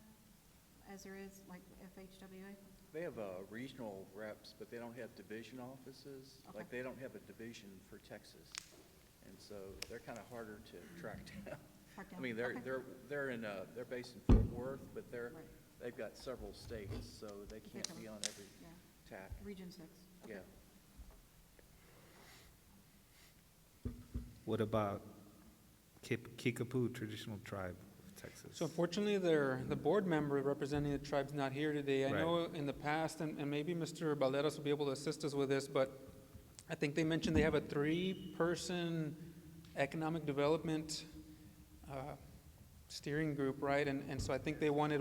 as there is like FHWA? They have regional reps, but they don't have division offices. Okay. Like, they don't have a division for Texas. And so they're kind of harder to track down. Mark I down? mean, Okay. they're based in Fort Worth, but Right. they've got several states, so they They can't come- be on every Yeah, TAC. Region 6. Okay. Yeah. What about Kickapoo Traditional Tribe of Texas? So unfortunately, the board member representing the tribe's not here today. I Right. know in the past, and maybe Mr. Valderas will be able to assist us with this, but I think they mentioned they have a 3-person economic development steering group, right? And so I think they wanted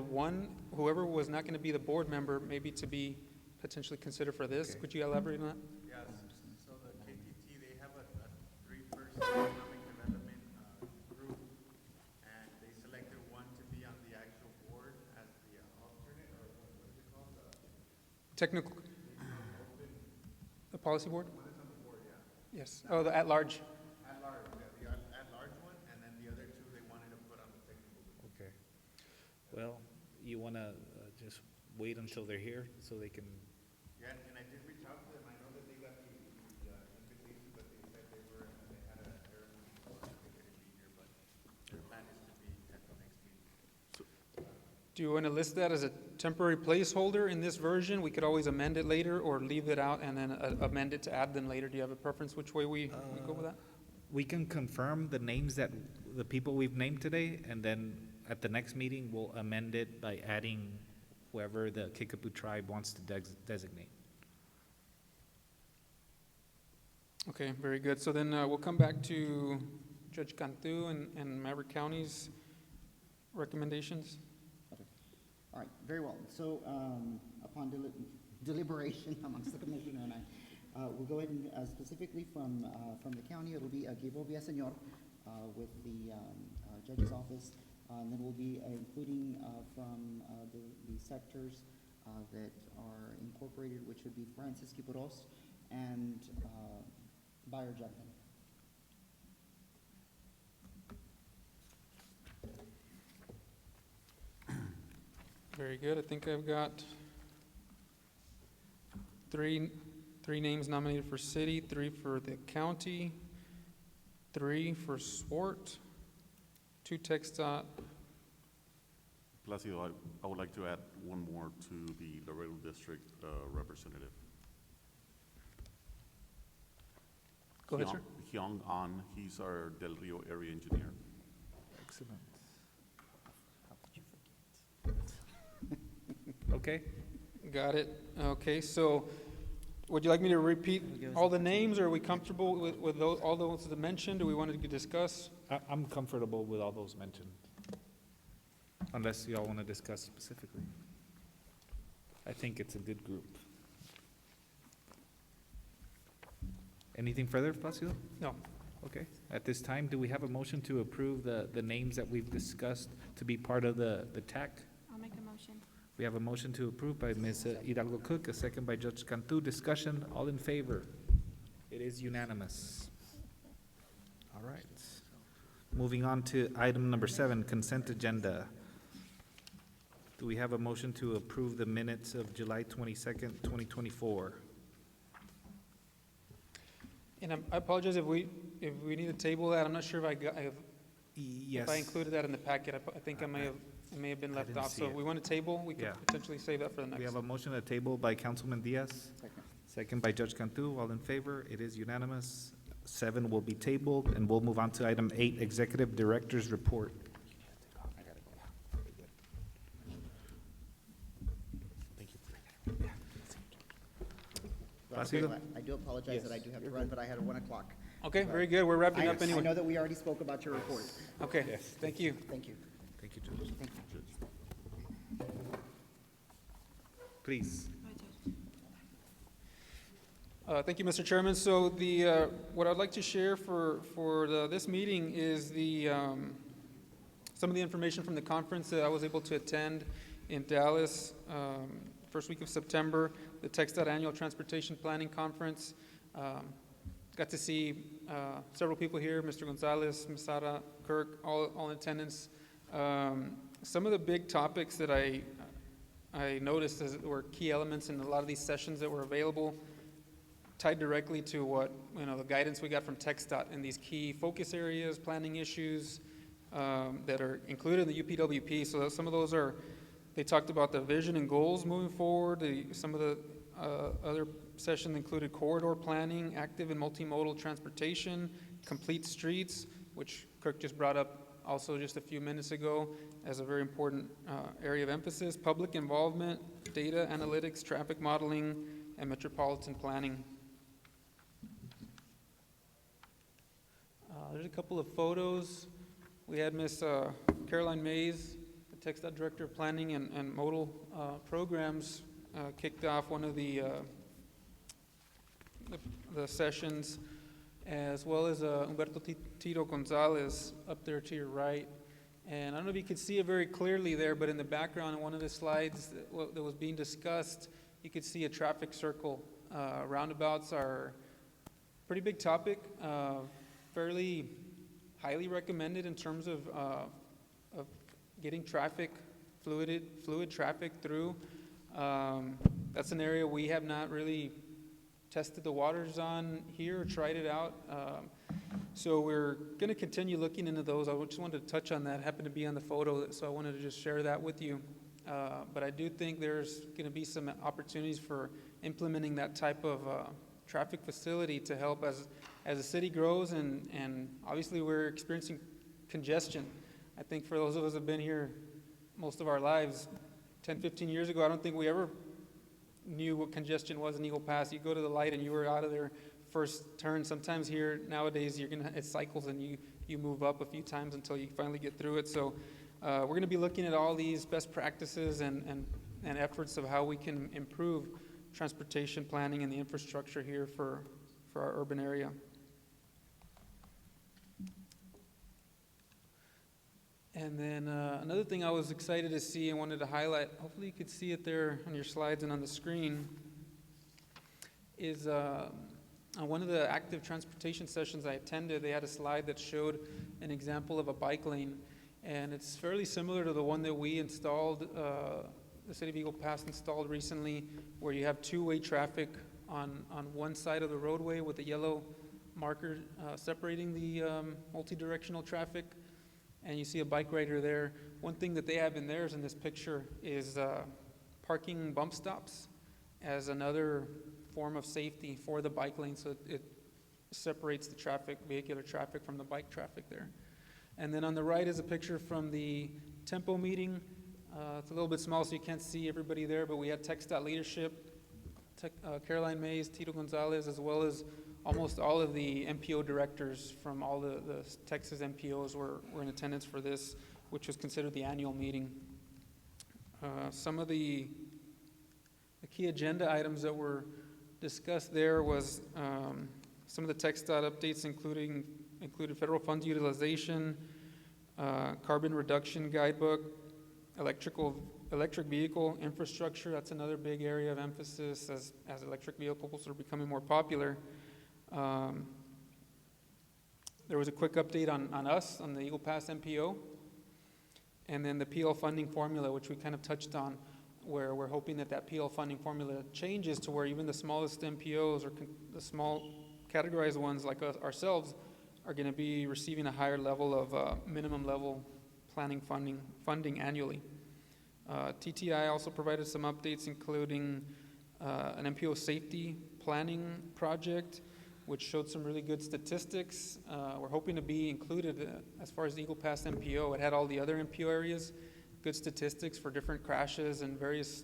whoever was not going to be the board member, maybe to be potentially considered for this. Okay. Could you elaborate on that? Yes, so the KTT, they have a 3-person economic development group, and they selected one to be on the actual board as the alternate, or what is it called? Technical, the policy board? One is on the board, yeah. Yes. Oh, the at-large. At-large, yeah, the at-large one, and then the other 2 they wanted to put on the technical group. Okay. Well, you want to just wait until they're here so they can, Yeah, and I did reach out to them, I know that they got the invitation, but they said they had a ceremony, so they couldn't be here, but their plan is to be at the next meeting. Do you want to list that as a temporary placeholder in this version? We could always amend it later, or leave it out and then amend it to add them later. Do you have a preference which way we go with that? we can confirm the names that, the people we've named today, and then at the next meeting, we'll amend it by adding whoever the Kickapoo tribe wants to designate. Okay, very good. So then we'll come back to Judge Cantu and Maverick County's recommendations. All right, very well. So upon deliberation amongst the commissioner and I, we'll go ahead and specifically from the county, it'll be Gabriel Villaseñor with the judge's office. And then we'll be including from the sectors that are incorporated, which would be Francis Quipuros and Bayer Judgment. Very good. I think I've got three names nominated for city, 3 for the county, 3 for Swart, 2 TxDOT. Placido, I would like to add one more to the Laredo District representative. Go ahead, sir. Hyung An, he's our Del Rio area engineer. Excellent. Okay, Got it. Okay, so would you like me to repeat all the names? Or are we comfortable with all those that mentioned? Do we want to discuss? I'm comfortable with all those mentioned. Unless y'all want to discuss specifically. I think it's a good group. Anything further, Placido? No. Okay. At this time, do we have a motion to approve the names that we've discussed to be part of the TAC? I'll make a motion. We have a motion to approve by Ms. Hidalgo Cook, a second by Judge Cantu. Discussion, all in favor? It is unanimous. All right. Moving on to item number 7, consent agenda. Do we have a motion to approve the minutes of July 22nd, 2024? And I apologize if we need to table that. I'm not sure if if Yes. I included that in the packet. I think I may have been I left didn't off. see So it. if we want to table, we could Yeah. potentially save that for the We next. have a motion to table by Councilman Diaz. Second by Judge Cantu. All in favor? It is unanimous. 7 will be tabled, and we'll move on to item 8, Executive Director's Report. Placido? I do apologize that I do have to run, but I had a 1 o'clock. Okay, very good. We're wrapping up I anyway. know that we already spoke about your report. Okay, Yes. thank you. Thank you. Thank you, Judge. Thank you. Please. Thank you, Mr. Chairman. So what I'd like to share for this meeting is some of the information from the conference that I was able to attend in Dallas, first week of September, the TxDOT Annual Transportation Planning Conference. Got to see several people here, Mr. Gonzalez, Ms. Sara, Kirk, all in attendance. Some of the big topics that I noticed were key elements in a lot of these sessions that were available, tied directly to what, the guidance we got from TxDOT in these key focus areas, planning issues that are included in the UPWP. So some of those they talked about the vision and goals moving forward. Some of the other sessions included corridor planning, active and multimodal transportation, complete streets, which Kirk just brought up also just a few minutes ago as a very important area of emphasis, public involvement, data analytics, traffic modeling, and metropolitan planning. There's a couple of photos. We had Miss Caroline Mays, the TxDOT Director of Planning and Modal Programs, kicked off one of the sessions, as well as Humberto Tito Gonzalez up there to your right. And I don't know if you could see it very clearly there, but in the background, in one of the slides that was being discussed, you could see a traffic circle. Roundabouts are a pretty big topic, fairly highly recommended in terms of getting traffic, fluid traffic through. That's an area we have not really tested the waters on here or tried it out. So we're going to continue looking into those. I just wanted to touch on that. It happened to be on the photo, so I wanted to just share that with you. But I do think there's going to be some opportunities for implementing that type of traffic facility to help as the city grows, and obviously we're experiencing congestion. I think for those of us who have been here most of our lives, 10, 15 years ago, I don't think we ever knew what congestion was in Eagle Pass. You go to the light and you were out of there first turn. Sometimes here nowadays it cycles and you move up a few times until you finally get through it. So we're going to be looking at all these best practices and efforts of how we can improve transportation planning and the infrastructure here for our urban area. And then another thing I was excited to see and wanted to highlight, hopefully you could see it there on your slides and on the screen, is on one of the active transportation sessions I attended, they had a slide that showed an example of a bike lane. And it's fairly similar to the one that we installed, the City of Eagle Pass installed recently, where you have two-way traffic on one side of the roadway with a yellow marker separating the multi-directional traffic. And you see a bike rider there. One thing that they have in theirs in this picture is parking bump stops as another form of safety for the bike lane, so it separates the traffic, vehicular traffic from the bike traffic there. And then on the right is a picture from the Tempo meeting. It's a little bit small, so you can't see everybody there, but we had TxDOT leadership, Caroline Mays, Tito Gonzalez, as well as almost all of the MPO directors from all the Texas MPOs were in attendance for this, which was considered the annual meeting. Some of the The key agenda items that were discussed there was some of the text dot updates included federal funds utilization, carbon reduction guidebook, electric vehicle infrastructure. That's another big area of emphasis as electric vehicles are becoming more popular. There was a quick update on us, on the Eagle Pass MPO, and then the PL funding formula, which we kind of touched on, where we're hoping that PL funding formula changes to where even the smallest MPOs or the small categorized ones like us, ourselves are going to be receiving a higher level of minimum level planning funding annually. TTI also provided some updates, including an MPO safety planning project, which showed some really good statistics. We're hoping to be included as far as the Eagle Pass MPO. It had all the other MPO areas, good statistics for different crashes and various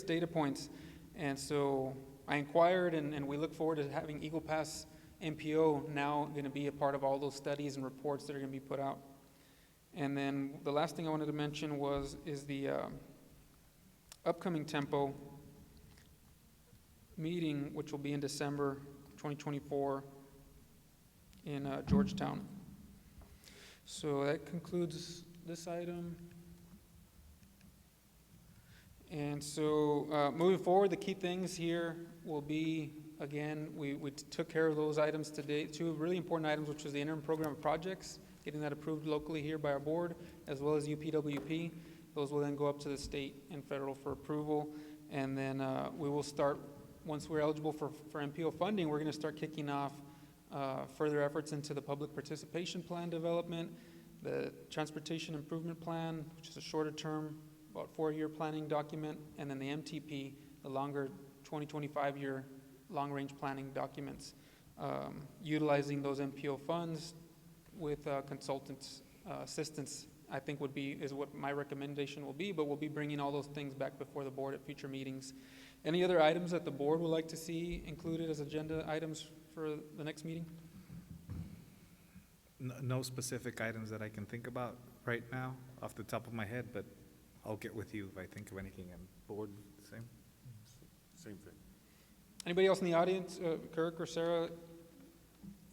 data points. And so I inquired, and we look forward to having Eagle Pass MPO now going to be a part of all those studies and reports that are going to be put out. And then the last thing I wanted to mention is the upcoming Tempo meeting, which will be in December 2024 in Georgetown. So that concludes this item. And so moving forward, the key things here will be, again, we took care of those items today, two really important items, which was the interim program of projects, getting that approved locally here by our board, as well as UPWP. Those will then go up to the state and federal for approval. And then we will start, once we're eligible for MPO funding, we're going to start kicking off further efforts into the public participation plan development, the transportation improvement plan, which is a shorter term, about 4-year planning document, and then the MTP, the longer 20-25-year long-range planning documents, utilizing those MPO funds with consultants' assistance, I think is what my recommendation will be, but we'll be bringing all those things back before the board at future meetings. Any other items that the board would like to see included as agenda items for the next meeting? No specific items that I can think about right now off the top of my head, but I'll get with you if I think of anything. And board, same? Same thing. Anybody else in the audience, Kirk or Sarah,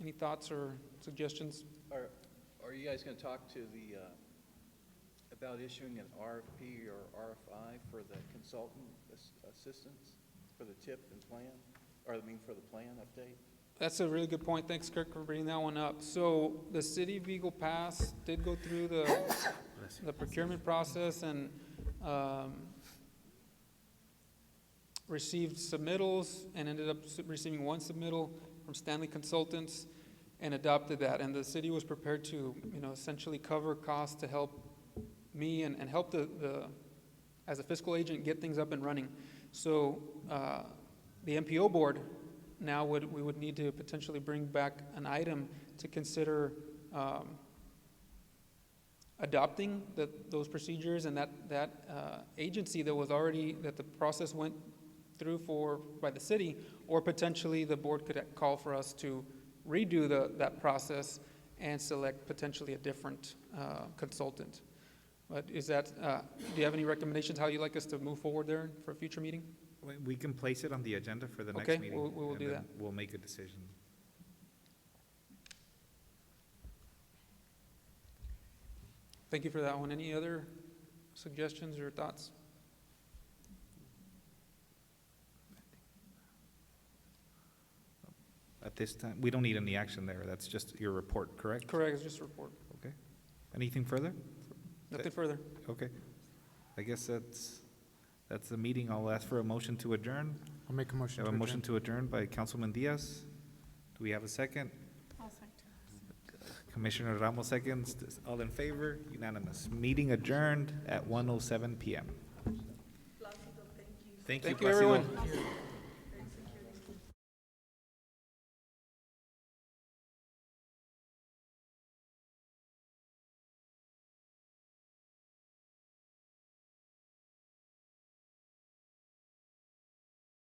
any thoughts or suggestions? Are you guys going to talk to the, about issuing an RFP or RFI for the consultant assistance for the TIP and plan, or I mean for the plan update? That's a really good point. Thanks, Kirk, for bringing that one up. So the city of Eagle Pass did go through the procurement process and received submittals and ended up receiving one submittal from Stanley Consultants and adopted that. And the city was prepared to, essentially cover costs to help me and help the as a fiscal agent get things up and running. So the MPO board now we would need to potentially bring back an item to consider adopting those procedures and that agency that the process went through by the city, or potentially the board could call for us to redo that process and select potentially a different consultant. But do you have any recommendations how you'd like us to move forward there for a future meeting? We can place it on the agenda for the next Okay, meeting. we will and do then that. We'll make a decision. Thank you for that one. Any other suggestions or thoughts? At this time, we don't need any action there. That's just your report, correct? Correct, it's just a report. Okay. Anything further? Nothing further. Okay. I guess that's the meeting. I'll ask for a motion to adjourn. I'll make a We motion have to a adjourn. motion to adjourn by Councilman Diaz. Do we have a second? I'll second. Commissioner Ramos seconds. All in favor? Unanimous. Meeting adjourned at 1:07 PM. Thank you, Thank you, Placido. everyone.